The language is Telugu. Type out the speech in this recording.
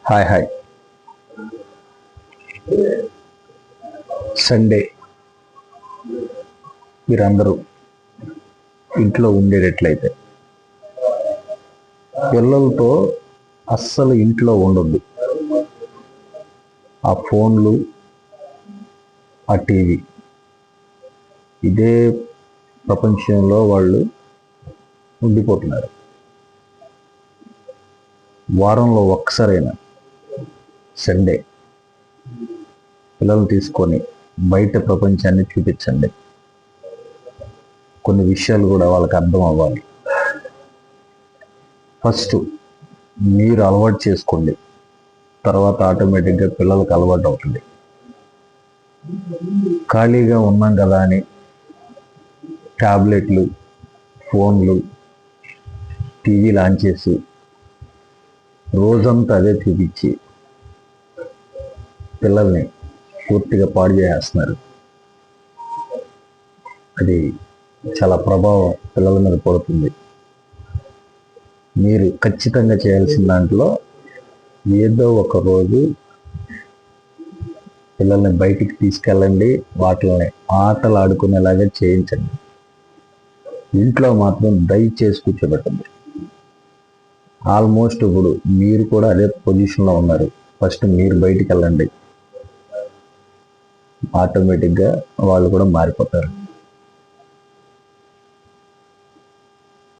Hi hi. సండే మీరందరూ ఇంట్లో ఉండేటట్లయితే పిల్లలతో అస్సలు ఇంట్లో ఉండొద్దు. ఆ ఫోన్లు, ఆ టీవీ, ఇదే ప్రపంచంలో వాళ్ళు ఉండిపోతున్నారు. వారంలో ఒక్కసారైనా సండే పిల్లలు తీసుకొని బయట ప్రపంచాన్ని చూపించండి. కొన్ని విషయాలు కూడా వాళ్ళకి అర్థం అవ్వాలి. ఫస్ట్ మీరు అలవాటు చేసుకోండి, తర్వాత ఆటోమేటిక్గా పిల్లలకు అలవాటు అవుతుంది. ఖాళీగా ఉన్నాం కదా అని ట్యాబ్లెట్లు, ఫోన్లు, టీవీలు ఆన్ చేసి రోజంతా అదే చూపించి పిల్లల్ని పూర్తిగా పాడు చేసేస్తున్నారు. అది చాలా ప్రభావం పిల్లల మీద పడుతుంది. మీరు ఖచ్చితంగా చేయాల్సిన దాంట్లో ఏదో ఒక రోజు పిల్లల్ని బయటికి తీసుకెళ్ళండి, వాటిని ఆటలు ఆడుకునేలాగా చేయించండి. ఇంట్లో మాత్రం దయచేసి కూర్చోబెట్టండి. ఆల్మోస్ట్ ఇప్పుడు మీరు కూడా అదే పొజిషన్లో ఉన్నారు. ఫస్ట్ మీరు బయటికి వెళ్ళండి, ఆటోమేటిక్గా వాళ్ళు కూడా మారిపోతారు.